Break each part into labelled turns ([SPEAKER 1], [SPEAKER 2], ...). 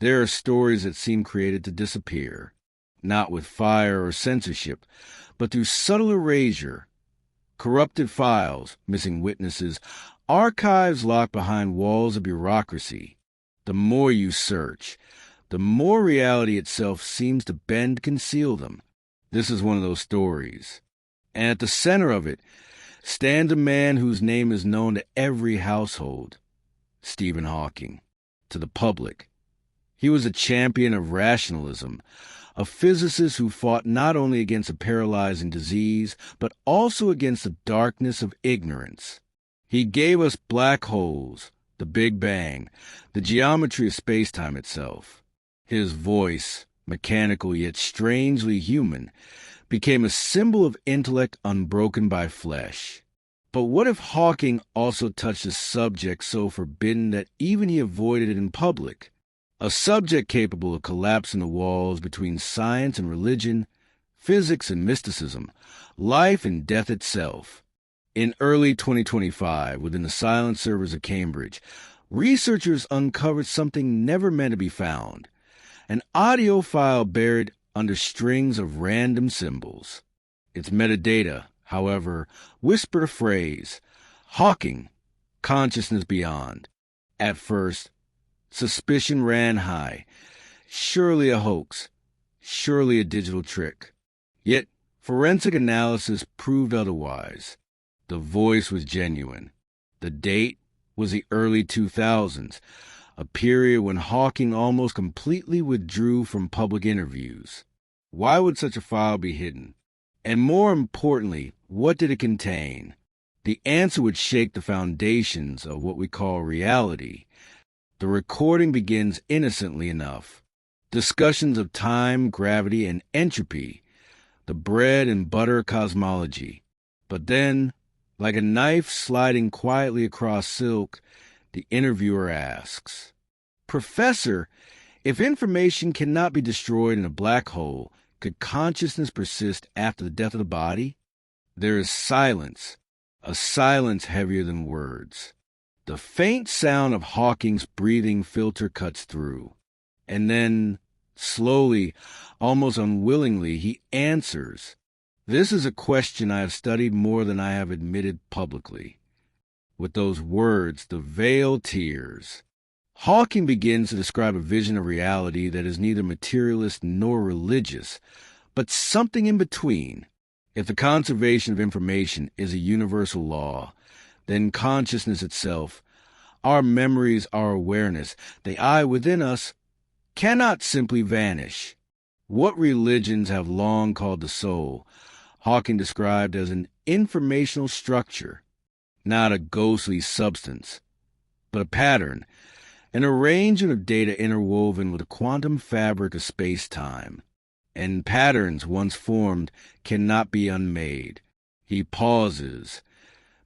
[SPEAKER 1] There are stories that seem created to disappear, not with fire or censorship, but through subtle erasure, corrupted files, missing witnesses, archives locked behind walls of bureaucracy. The more you search, the more reality itself seems to bend to conceal them. This is one of those stories. And at the center of it stands a man whose name is known to every household, Stephen Hawking. To the public, he was a champion of rationalism, a physicist who fought not only against a paralyzing disease, but also against the darkness of ignorance. He gave us black holes, the Big Bang, the geometry of space-time itself. His voice, mechanical yet strangely human, became a symbol of intellect unbroken by flesh. But what if Hawking also touched a subject so forbidden that even he avoided it in public? A subject capable of collapsing the walls between science and religion, physics and mysticism, life and death itself. In early 2025, within the silent servers of Cambridge, researchers uncovered something never meant to be found, an audio file buried under strings of random symbols. Its metadata, however, whispered a phrase, Hawking, consciousness beyond. At first, suspicion ran high. Surely a hoax, surely a digital trick. Yet, forensic analysis proved otherwise. The voice was genuine. The date was the early 2000s, a period when Hawking almost completely withdrew from public interviews. Why would such a file be hidden? And more importantly, what did it contain? The answer would shake the foundations of what we call reality. The recording begins innocently enough. Discussions of time, gravity, and entropy, the bread and butter cosmology. But then, like a knife sliding quietly across silk, the interviewer asks, Professor, if information cannot be destroyed in a black hole, could consciousness persist after the death of the body? There is silence, a silence heavier than words. The faint sound of Hawking's breathing filter cuts through. And then, slowly, almost unwillingly, he answers. This is a question I have studied more than I have admitted publicly. With those words, the veil tears. Hawking begins to describe a vision of reality that is neither materialist nor religious, but something in between. If the conservation of information is a universal law, then consciousness itself, our memories, our awareness, the I within us, cannot simply vanish. What religions have long called the soul, Hawking described as an informational structure, not a ghostly substance, but a pattern, an arrangement of data interwoven with a quantum fabric of space-time. And patterns once formed cannot be unmade. He pauses,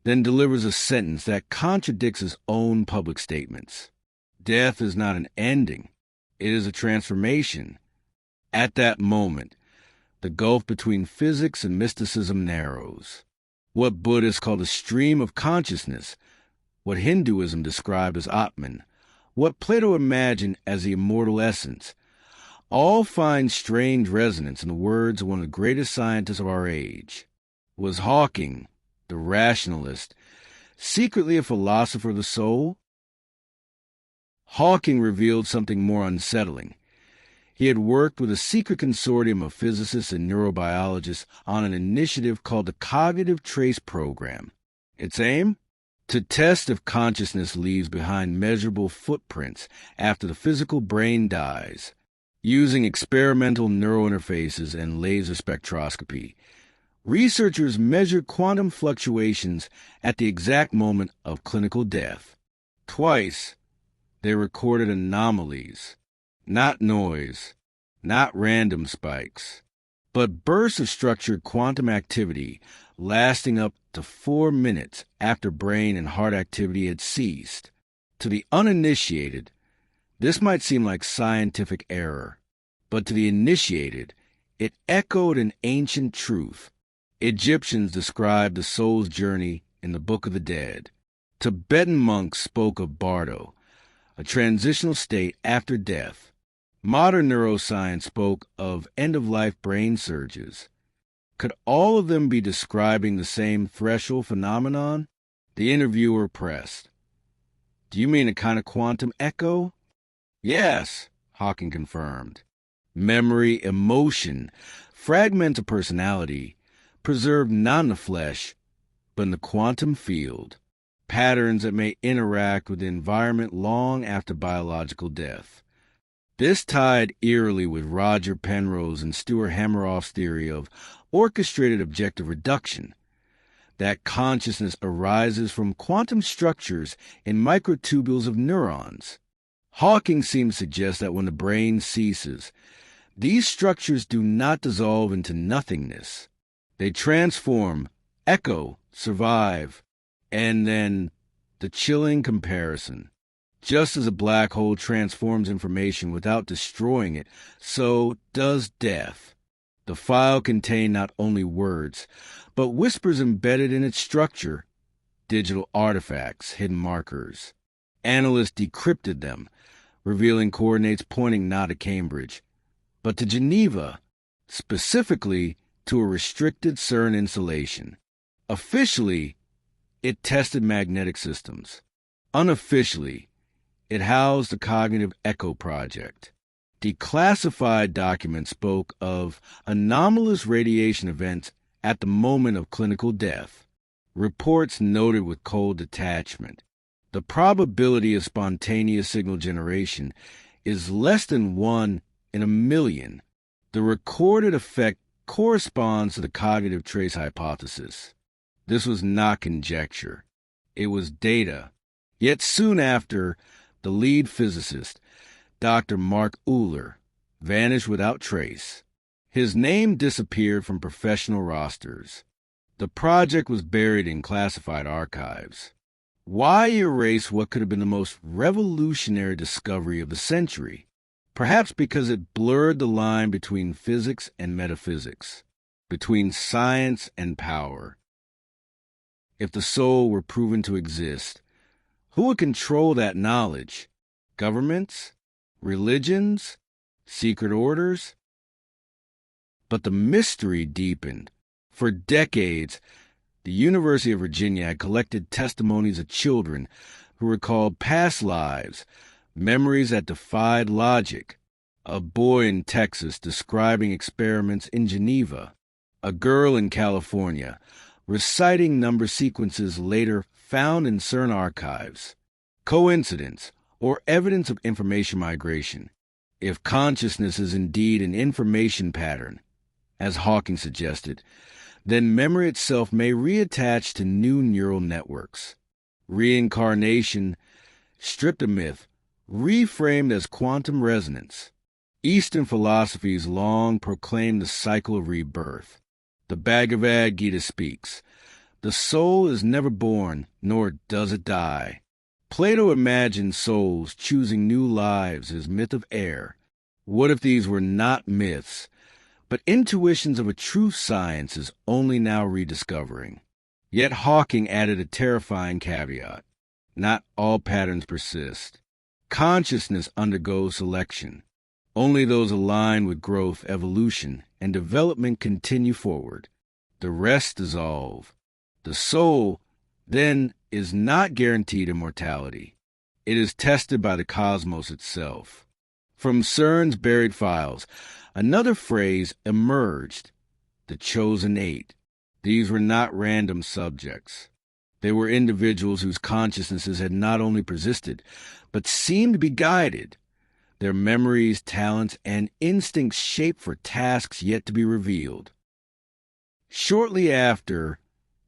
[SPEAKER 1] then delivers a sentence that contradicts his own public statements. Death is not an ending. It is a transformation. At that moment, the gulf between physics and mysticism narrows. What Buddhists call the stream of consciousness, what Hinduism described as Atman, what Plato imagined as the immortal essence, all find strange resonance in the words of one of the greatest scientists of our age. Was Hawking, the rationalist, secretly a philosopher of the soul? Hawking revealed something more unsettling. He had worked with a secret consortium of physicists and neurobiologists on an initiative called the Cognitive Trace Program. Its aim? To test if consciousness leaves behind measurable footprints after the physical brain dies. Using experimental neurointerfaces and laser spectroscopy, researchers measured quantum fluctuations at the exact moment of clinical death. Twice, they recorded anomalies, not noise, not random spikes, but bursts of structured quantum activity lasting up to 4 minutes after brain and heart activity had ceased. To the uninitiated, this might seem like scientific error, but to the initiated, it echoed an ancient truth. Egyptians described the soul's journey in the Book of the Dead. Tibetan monks spoke of bardo, a transitional state after death. Modern neuroscience spoke of end-of-life brain surges. Could all of them be describing the same threshold phenomenon? The interviewer pressed. Do you mean a kind of quantum echo? Yes, Hawking confirmed. Memory, emotion, fragments of personality, preserved not in the flesh, but in the quantum field, patterns that may interact with the environment long after biological death. This tied eerily with Roger Penrose and Stuart Hameroff's theory of orchestrated objective reduction, that consciousness arises from quantum structures in microtubules of neurons. Hawking seems to suggest that when the brain ceases, these structures do not dissolve into nothingness. They transform, echo, survive, and then the chilling comparison. Just as a black hole transforms information without destroying it, so does death. The file contained not only words, but whispers embedded in its structure, digital artifacts, hidden markers. Analysts decrypted them, revealing coordinates pointing not to Cambridge, but to Geneva, specifically to a restricted CERN installation. Officially, it tested magnetic systems. Unofficially, it housed the Cognitive Echo Project. Declassified documents spoke of anomalous radiation events at the moment of clinical death. Reports noted with cold detachment. The probability of spontaneous signal generation is less than 1 in a million. The recorded effect corresponds to the cognitive trace hypothesis. This was not conjecture. It was data. Yet soon after, the lead physicist, Dr. Mark Euler, vanished without trace. His name disappeared from professional rosters. The project was buried in classified archives. Why erase what could have been the most revolutionary discovery of the century? Perhaps because it blurred the line between physics and metaphysics, between science and power. If the soul were proven to exist, who would control that knowledge? Governments? Religions? Secret orders? But the mystery deepened. For decades, the University of Virginia had collected testimonies of children who recalled past lives, memories that defied logic. A boy in Texas describing experiments in Geneva. A girl in California reciting number sequences later found in CERN archives. Coincidence or evidence of information migration? If consciousness is indeed an information pattern, as Hawking suggested, then memory itself may reattach to new neural networks. Reincarnation, stripped of myth, reframed as quantum resonance. Eastern philosophies long proclaimed the cycle of rebirth. The Bhagavad Gita speaks, the soul is never born, nor does it die. Plato imagined souls choosing new lives as myth of air. What if these were not myths, but intuitions of a true science is only now rediscovering? Yet Hawking added a terrifying caveat. Not all patterns persist. Consciousness undergoes selection. Only those aligned with growth, evolution, and development continue forward. The rest dissolve. The soul, then, is not guaranteed immortality. It is tested by the cosmos itself. From CERN's buried files, another phrase emerged, the chosen eight. These were not random subjects. They were individuals whose consciousnesses had not only persisted, but seemed to be guided. Their memories, talents, and instincts shaped for tasks yet to be revealed. Shortly after,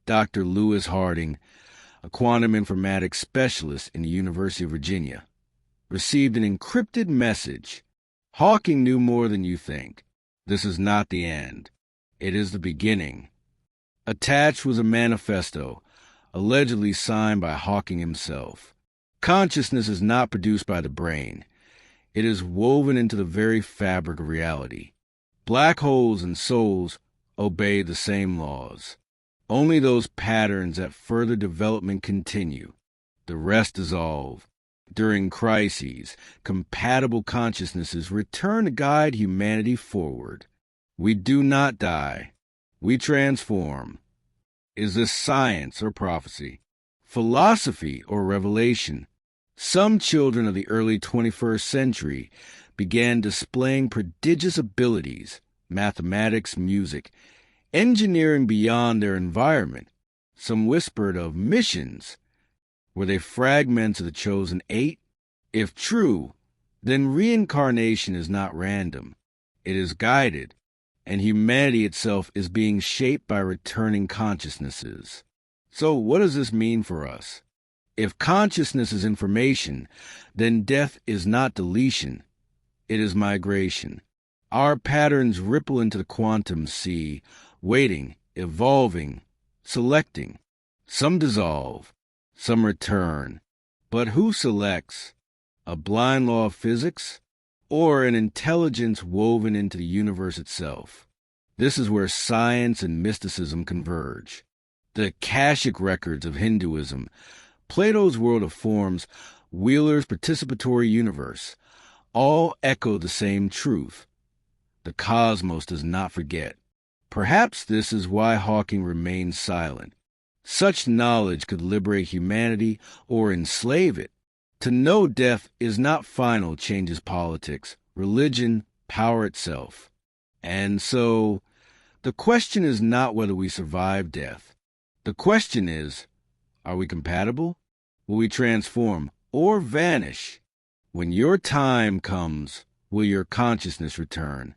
[SPEAKER 1] Dr. Lewis Harding, a quantum informatics specialist in the University of Virginia, received an encrypted message. Hawking knew more than you think. This is not the end. It is the beginning. Attached was a manifesto, allegedly signed by Hawking himself. Consciousness is not produced by the brain. It is woven into the very fabric of reality. Black holes and souls obey the same laws. Only those patterns that further development continue. The rest dissolve. During crises, compatible consciousnesses return to guide humanity forward. We do not die. We transform. Is this science or prophecy? Philosophy or revelation? Some children of the early 21st century began displaying prodigious abilities, mathematics, music, engineering beyond their environment. Some whispered of missions. Were they fragments of the chosen eight? If true, then reincarnation is not random. It is guided, and humanity itself is being shaped by returning consciousnesses. So what does this mean for us? If consciousness is information, then death is not deletion. It is migration. Our patterns ripple into the quantum sea, waiting, evolving, selecting. Some dissolve, some return. But who selects? A blind law of physics? Or an intelligence woven into the universe itself? This is where science and mysticism converge. The Akashic records of Hinduism, Plato's world of forms, Wheeler's participatory universe, all echo the same truth. The cosmos does not forget. Perhaps this is why Hawking remains silent. Such knowledge could liberate humanity or enslave it. To know death is not final changes politics, religion, power itself. And so, the question is not whether we survive death. The question is, are we compatible? Will we transform or vanish? When your time comes, will your consciousness return?